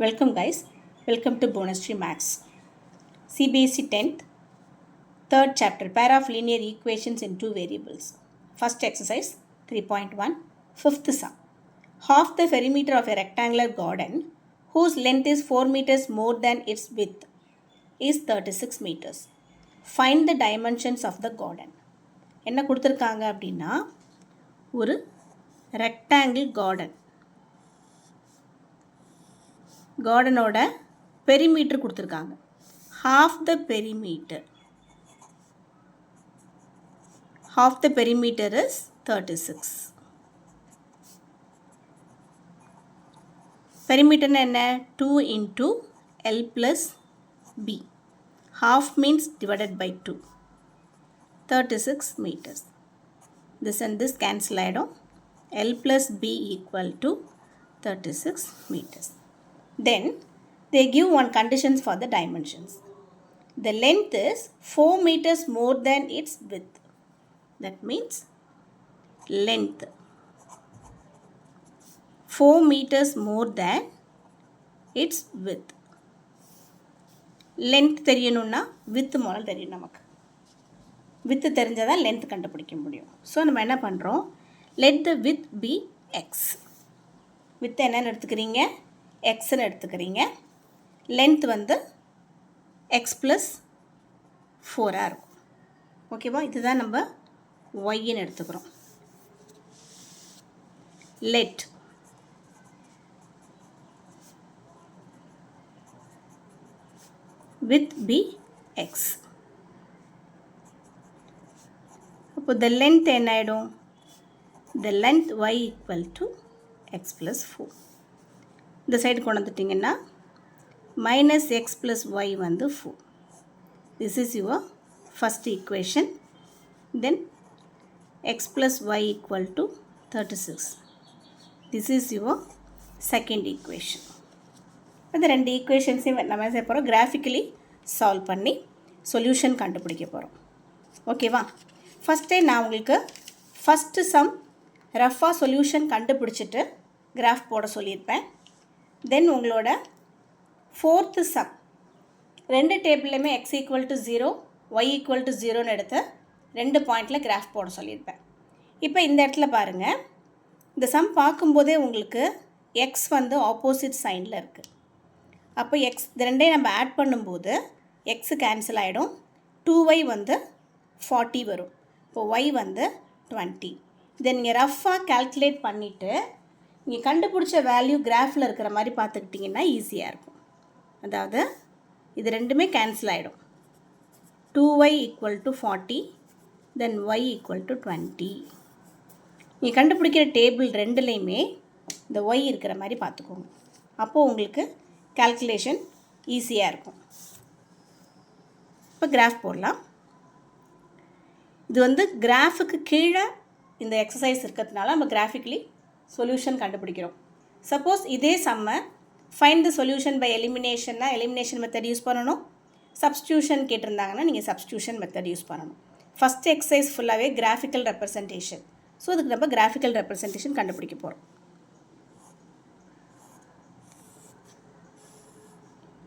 Welcome guys, welcome to Bonus Tree Max. CBSE 10th, 3rd chapter, pair of linear equations in two variables. First exercise, 3.1, fifth sum. Half the perimeter of a rectangular garden, whose length is 4 meters more than its width, is 36 meters. Find the dimensions of the garden. என்ன கொடுத்துருக்காங்க அப்படின்னா ஒரு rectangle கார்டனோட perimeter கொடுத்துருக்காங்க. half the perimeter is 36. perimeter என்ன? 2 into L plus B. half means divided by 2. 36 meters. This and this cancel ஆயிடும். L plus B equal to 36 meters. Then they give one conditions for the dimensions. The length is 4 meters more than its width. That means length 4 meters more than its width. Length தெரியணும்னா width முதல்ல தெரியும் நமக்கு. width தெரிஞ்சாதான் length கண்டுபிடிக்க முடியும். So நம்ம என்ன பண்ணுறோம்? let the width be x. width என்னன்னு எடுத்துக்கிறீங்க? xன்னு எடுத்துக்கிறீங்க. length வந்து x plus 4 இருக்கும். ஓகேவா? இதுதான் நம்ம yன்னு எடுத்துக்கிறோம். let width be x. அப்போ the length என்ன ஆயிடும்? the length y equal to x plus 4. இந்த சைடு கொண்டு வந்துட்டிங்கன்னா minus x plus y வந்து 4. This is your first equation. Then x plus y equal to 36. This is your second equation. இந்த ரெண்டு ஈக்குவேஷன்ஸையும் நம்ம என்ன செய்ய போகிறோம்? கிராஃபிக்கலி சால்வ் பண்ணி சொல்யூஷன் கண்டுபிடிக்க போகிறோம். ஓகேவா? ஃபஸ்ட்டே நான் உங்களுக்கு ஃபஸ்ட்டு சம் ரஃபாக சொல்யூஷன் கண்டுபிடிச்சிட்டு கிராஃப் போட சொல்லியிருப்பேன். தென் உங்களோட ஃபோர்த்து சம் ரெண்டு டேபிள்லையுமே X equal to 0 Y equal to 0ன்னு எடுத்து ரெண்டு பாயிண்டில் கிராஃப் போட சொல்லியிருப்பேன். இப்போ இந்த இடத்துல பாருங்கள், இந்த சம் பார்க்கும்போதே உங்களுக்கு எக்ஸ் வந்து ஆப்போசிட் சைனில் இருக்குது. அப்போ எக்ஸ் இந்த ரெண்டையும் நம்ம ஆட் பண்ணும்போது எக்ஸு கேன்சல் ஆகிடும். 2y வந்து 40 வரும். இப்போ y வந்து 20. இதை நீங்கள் ரஃபாக கால்குலேட் பண்ணிவிட்டு நீங்கள் கண்டுபிடிச்ச வேல்யூ கிராஃபில் இருக்கிற மாதிரி பார்த்துக்கிட்டிங்கன்னா ஈஸியாக இருக்கும். அதாவது இது ரெண்டுமே கேன்சல் ஆகிடும். 2y equal to 40, then y equal to 20. நீங்கள் கண்டுபிடிக்கிற டேபிள் ரெண்டுலேயுமே இந்த y இருக்கிற மாதிரி பார்த்துக்கோங்க. அப்போது உங்களுக்கு கால்குலேஷன் ஈஸியாக இருக்கும். இப்போ கிராஃப் போடலாம். இது வந்து கிராஃபுக்கு கீழே இந்த எக்ஸசைஸ் இருக்கிறதுனால நம்ம கிராஃபிக்கலி சொல்யூஷன் கண்டுபிடிக்கிறோம். சப்போஸ் இதே சம்மை ஃபைண்ட் த சொல்யூஷன் பை எலிமினேஷன்னா எலிமினேஷன் மெத்தட் யூஸ் பண்ணணும். சப்ஸ்டியூஷன் கேட்டிருந்தாங்கன்னா நீங்கள் சப்ஸ்டியூஷன் மெத்தட் யூஸ் பண்ணணும். ஃபஸ்ட் எக்ஸசைஸ் ஃபுல்லாகவே கிராஃபிக்கல் ரெப்ரசன்டேஷன். ஸோ அதுக்கு நம்ம கிராஃபிக்கல் ரெப்ரசன்டேஷன் கண்டுபிடிக்க போகிறோம்.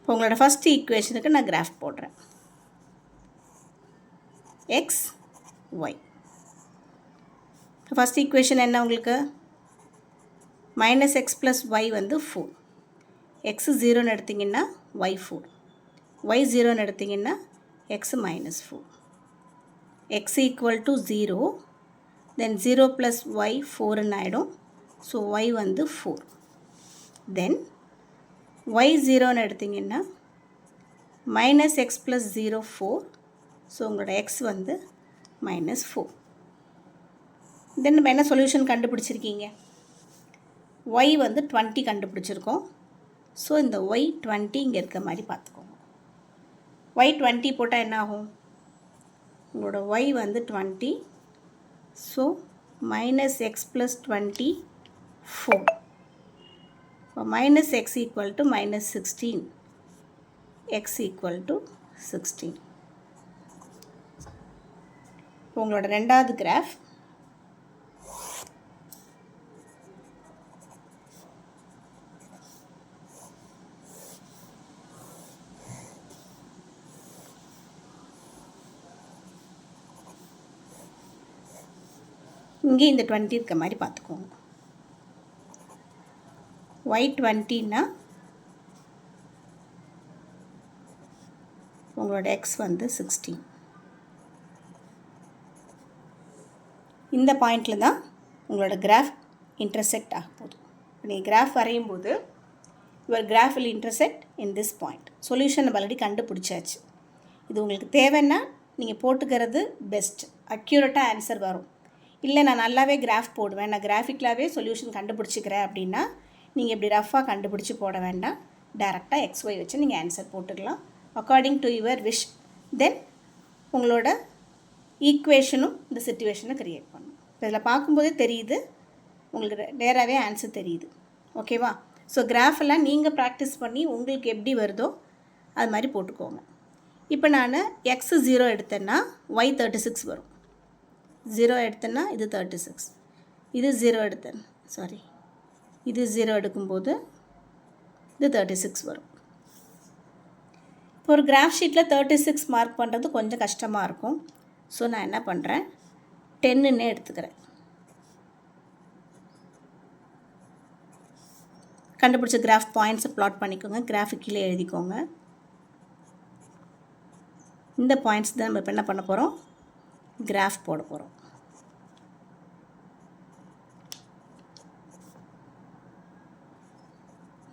இப்போ உங்களோட ஃபஸ்ட் ஈக்குவேஷனுக்கு நான் கிராஃப் போடுறேன். X Y. ஃபஸ்ட் ஈக்குவேஷன் என்ன உங்களுக்கு? மைனஸ் எக்ஸ் ப்ளஸ் ஒய் வந்து 4. எக்ஸு 0ன்னு எடுத்திங்கன்னா ஒய் 4. ஒய் 0ன்னு எடுத்திங்கன்னா X minus 4. X equal to 0, then 0 plus Y 4ன்னு ஆகிடும். ஸோ ஒய் வந்து 4. தென் ஒய் 0ன்னு எடுத்திங்கன்னா மைனஸ் எக்ஸ் ப்ளஸ் 0 4. ஸோ உங்களோட எக்ஸ் வந்து -4. தென் நம்ம என்ன சொல்யூஷன் கண்டுபிடிச்சிருக்கீங்க? y வந்து 20 கண்டுபிடிச்சிருக்கோம். ஸோ இந்த y 20 இங்கே இருக்க மாதிரி பார்த்துக்கோங்க. y 20 போட்டால் என்ன ஆகும்? உங்களோட y வந்து 20. So minus X plus 20 4. இப்போ minus X equal to minus 16. X equal to 16. உங்களோட ரெண்டாவது கிராஃப் இங்கே இந்த 20 இருக்க மாதிரி பார்த்துக்கோங்க. y20னா உங்களோட x வந்து 16. இந்த பாயிண்டில் தான் உங்களோட கிராஃப் இன்டர்செக்ட் ஆக போகுது. நீங்கள் கிராஃப் வரையும் போது your graph will intersect in this point. Solution நம்ம ஆல்ரெடி கண்டுபிடிச்சாச்சு. இது உங்களுக்கு தேவைன்னா நீங்கள் போட்டுக்கிறது பெஸ்ட், அக்யூரேட்டாக ஆன்சர் வரும். இல்லை நான் நல்லாவே கிராஃப் போடுவேன், நான் கிராஃபிக்கலாகவே சொல்யூஷன் கண்டுபிடிச்சிக்கிறேன் அப்படின்னா நீங்கள் இப்படி ரஃபாக கண்டுபிடிச்சி போட வேண்டாம். டேரெக்டாக XY வச்சு நீங்கள் ஆன்சர் போட்டுக்கலாம் அக்கார்டிங் டு யுவர் விஷ். தென் உங்களோட ஈக்குவேஷனும் இந்த சிச்சுவேஷனை க்ரியேட் பண்ணும். இதில் பார்க்கும்போதே தெரியுது, உங்களுக்கு நேராகவே ஆன்சர் தெரியுது. ஓகேவா? ஸோ கிராஃபெல்லாம் நீங்கள் ப்ராக்டிஸ் பண்ணி உங்களுக்கு எப்படி வருதோ அது மாதிரி போட்டுக்கோங்க. இப்போ நான் x 0 எடுத்தேன்னா y 36 வரும். 0 எடுத்தேன்னா இது 36, இது 0 எடுத்தேன், சாரி இது 0 எடுக்கும்போது இது 36 வரும். இப்போ ஒரு கிராஃப் ஷீட்டில் 36 மார்க் பண்ணுறது கொஞ்சம் கஷ்டமாக இருக்கும். ஸோ நான் என்ன பண்ணுறேன், 10ன்னு எடுத்துக்கிறேன். கண்டுபிடிச்ச கிராஃப் பாயிண்ட்ஸை ப்ளாட் பண்ணிக்கோங்க. கிராஃபுக்கு கீழே எழுதிக்கோங்க. இந்த பாயிண்ட்ஸ் தான் நம்ம இப்போ என்ன பண்ண போகிறோம், கிராஃப் போட போகிறோம்.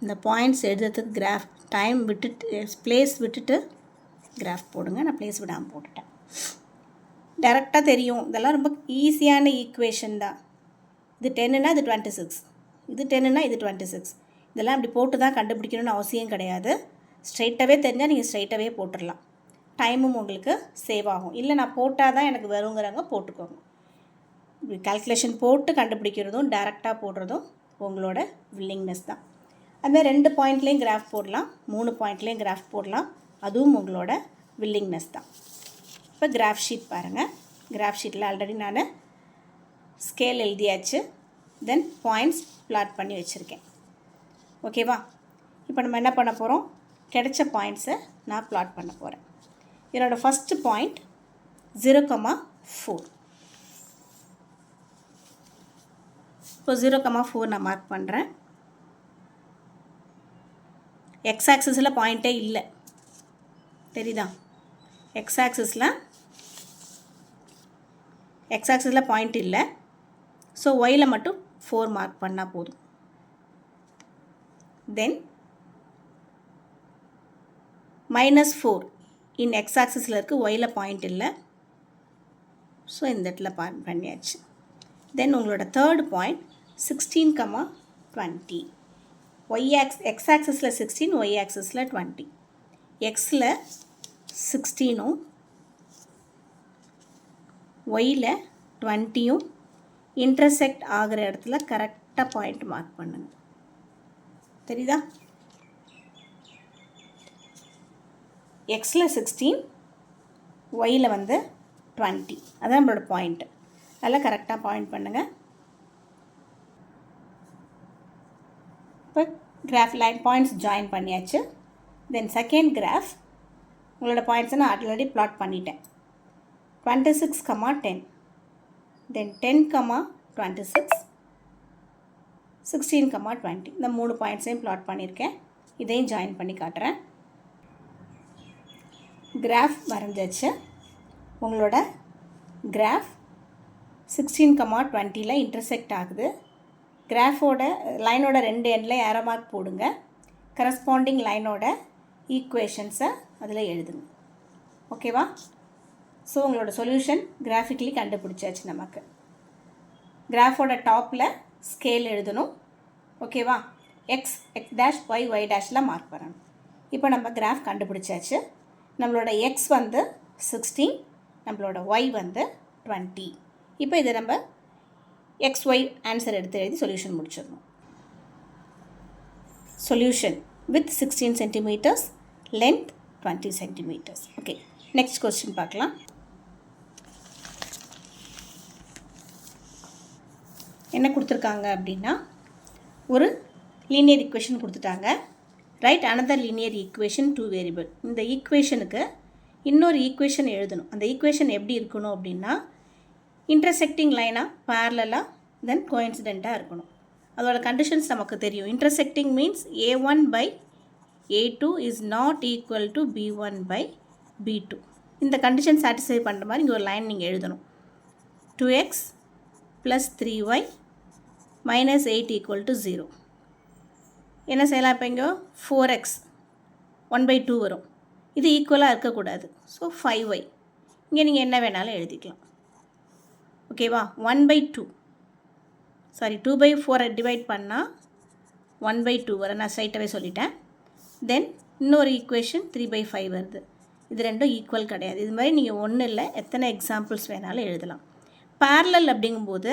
இந்த பாயிண்ட்ஸ் எழுதுறதுக்கு கிராஃப் டைம் விட்டுட்டு ப்ளேஸ் விட்டுட்டு கிராஃப் போடுங்க. நான் ப்ளேஸ் விடாமல் போட்டுட்டேன். டேரெக்டாக தெரியும், இதெல்லாம் ரொம்ப ஈஸியான ஈக்குவேஷன் தான். இது 10னா இது 26, இது 10னா இது 26. இதெல்லாம் அப்படி போட்டு தான் கண்டுபிடிக்கணும்னு அவசியம் கிடையாது. ஸ்ட்ரைட்டாகவே தெரிஞ்சால் நீங்கள் ஸ்ட்ரைட்டாகவே போட்டுடலாம். டைமும் உங்களுக்கு சேவ் ஆகும். இல்லை நான் போட்டால் தான் எனக்கு வருங்கிறவங்க போட்டுக்கோங்க. இப்படி கால்குலேஷன் போட்டு கண்டுபிடிக்கிறதும் டேரெக்டாக போடுறதும் உங்களோட வில்லிங்னஸ் தான். அதுமாதிரி 2 பாயிண்ட்லேயும் கிராஃப் போடலாம், 3 பாயிண்ட்லேயும் கிராஃப் போடலாம். அதுவும் உங்களோட வில்லிங்னஸ் தான். இப்போ கிராஃப் ஷீட் பாருங்கள். கிராஃப் ஷீட்டில் ஆல்ரெடி நான் ஸ்கேல் எழுதியாச்சு. தென் பாயிண்ட்ஸ் ப்ளாட் பண்ணி வச்சுருக்கேன். ஓகேவா? இப்போ நம்ம என்ன பண்ண போகிறோம், கிடைச்ச பாயிண்ட்ஸை நான் ப்ளாட் பண்ண போகிறேன். என்னோடய ஃபஸ்ட்டு பாயிண்ட் 0,4. இப்போ 0,4 நான் மார்க் பண்ணுறேன். எக்ஸ் ஆக்சிஸில் பாயிண்ட்டே இல்லை, தெரியுதா? எக்ஸ் ஆக்சிஸில் பாயிண்ட் இல்லை. ஸோ ஒயில் மட்டும் 4 மார்க் பண்ணால் போதும். தென் -4 இன் எக்ஸ் ஆக்சிஸில் இருக்குது, ஒயில் பாயிண்ட் இல்லை. ஸோ இந்த இடத்துல பண்ணியாச்சு. தென் உங்களோட தேர்ட் பாயிண்ட் 16,20. எக்ஸ் ஆக்சிஸில் 16, ஒய் ஆக்சிஸில் 20. எக்ஸில் 16ம் ஒயில் 20யும் இன்டர்செக்ட் ஆகிற இடத்துல கரெக்டாக பாயிண்ட் மார்க் பண்ணுங்க. தெரியுதா? எக்ஸில் 16, ஒயில் வந்து 20. அதான் நம்மளோட பாயிண்ட்டு. அதெல்லாம் கரெக்டாக பாயிண்ட் பண்ணுங்கள். இப்போ கிராஃப் லைன் பாயிண்ட்ஸ் ஜாயின் பண்ணியாச்சு. தென் செகண்ட் கிராஃப் உங்களோட பாயிண்ட்ஸை நான் ஆல்ரெடி ப்ளாட் பண்ணிட்டேன். 26,10, தென் 10,26, 16,20. இந்த 3 பாயிண்ட்ஸையும் ப்ளாட் பண்ணியிருக்கேன். இதையும் ஜாயின் பண்ணி காட்டுறேன். கிராஃப் வரைஞ்சாச்சு. உங்களோட கிராஃப் 16,20ல் இன்டர்செக்ட் ஆகுது. கிராஃபோட லைனோட 2 எண்ணில் ஏரோ மார்க் போடுங்க. கரஸ்பாண்டிங் லைனோட ஈக்குவேஷன்ஸை அதில் எழுதுங்க. ஓகேவா? ஸோ உங்களோட சொல்யூஷன் கிராஃபிக்கலி கண்டுபிடிச்சாச்சு. நமக்கு கிராஃபோட டாப்பில் ஸ்கேல் எழுதணும். ஓகேவா? எக்ஸ் டேஷ் ஒய் டேஷில் மார்க் பண்ணணும். இப்போ நம்ம கிராஃப் கண்டுபிடிச்சாச்சு. நம்மளோட எக்ஸ் வந்து 16, நம்மளோட ஒய் வந்து 20. இப்போ இதை நம்ம XY ஆன்சர் எடுத்து எழுதி சொல்யூஷன் முடிச்சிடணும். Solution with 16 centimeters, length 20 centimeters. Okay, next question பார்க்கலாம். என்ன கொடுத்துருக்காங்க அப்படின்னா, ஒரு லீனியர் ஈக்குவேஷன் கொடுத்துட்டாங்க. Right another linear equation 2 variable. இந்த ஈக்குவேஷனுக்கு இன்னொரு ஈக்குவேஷன் எழுதணும். அந்த ஈக்குவேஷன் எப்படி இருக்கணும் அப்படின்னா, இன்டர்செக்டிங் லைனாக பேரலாக தென் கோயின்சிடெண்ட்டாக இருக்கணும். அதோட கண்டிஷன்ஸ் நமக்கு தெரியும். Intersecting means A1 by A2 is not equal to B1 by B2. இந்த கண்டிஷன் சாட்டிஸ்ஃபை பண்ணுற மாதிரி இங்கே ஒரு லைன் நீங்கள் எழுதணும். 2x plus 3y minus 8 equal to 0. என்ன செய்யலாம்? இப்போ இங்கே 4x 1/2 வரும். இது ஈக்குவலாக இருக்கக்கூடாது. So 5y. இங்கே நீங்கள் என்ன வேணாலும் எழுதிக்கலாம். ஓகேவா? 1/2 சாரி 2/4 டிவைட் பண்ணால் 1/2 வரும். நான் ஸ்ட்ரைட்டாகவே சொல்லிட்டேன். தென் இன்னொரு ஈக்குவேஷன் 3/5 வருது. இது ரெண்டும் ஈக்குவல் கிடையாது. இது மாதிரி நீங்கள் ஒன்றும் இல்லை, எத்தனை எக்ஸாம்பிள்ஸ் வேணாலும் எழுதலாம். பேரலல் அப்படிங்கும்போது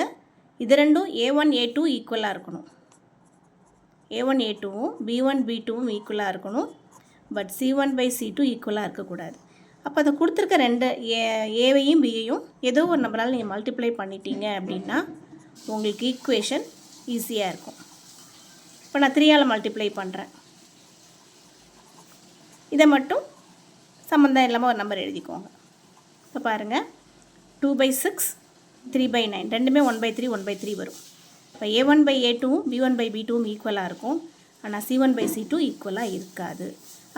இது ரெண்டும் A1 A2 ஈக்குவலாக இருக்கணும். A1 A2வும் B1 B2வும் ஈக்குவலாக இருக்கணும். பட் C1 by C2 ஈக்குவலாக இருக்கக்கூடாது. அப்போ அதை கொடுத்துருக்க ரெண்டு ஏவையும் பியையும் ஏதோ ஒரு நம்பரால் நீங்கள் மல்டிப்ளை பண்ணிட்டீங்க அப்படின்னா உங்களுக்கு ஈக்குவேஷன் ஈஸியாக இருக்கும். இப்போ நான் 3ஆல் மல்டிப்ளை பண்ணுறேன். இதை மட்டும் சம்மந்தம் இல்லாமல் ஒரு நம்பர் எழுதிக்கோங்க. இப்போ பாருங்கள், 2/6 3/9 ரெண்டுமே 1/3 1/3 வரும். இப்போ A1 by A2வும் B1 by B2வும் ஈக்குவலாக இருக்கும். ஆனால் C1 by C2 ஈக்குவலாக இருக்காது.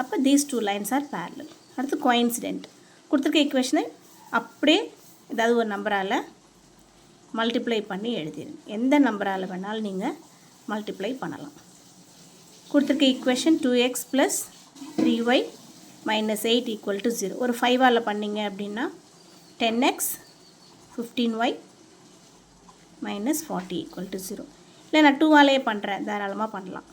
அப்போ these two lines are parallel. அடுத்து கோயின்சிடென்ட். கொடுத்துருக்க ஈக்குவேஷனை அப்படியே ஏதாவது ஒரு நம்பரால் மல்டிப்ளை பண்ணி எழுதிடுங்க. எந்த நம்பரால் வேணாலும் நீங்கள் மல்டிப்ளை பண்ணலாம். கொடுத்துருக்க equation 2x plus 3y minus 8 equal to 0. ஒரு 5ஆல் பண்ணிங்க அப்படின்னா 10x 15y minus 40 equal to 0. இல்லை நான் 2ஆலே பண்ணுறேன், தாராளமாக பண்ணலாம்.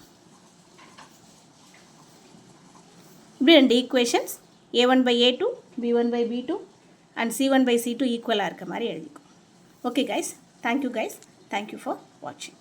இப்படி ரெண்டு equations A1 by A2 B1 by B2 and C1 by C2 ஈக்குவலாக இருக்க மாதிரி எழுதிக்கும். Okay guys, thank you guys, thank you for வாட்சிங்.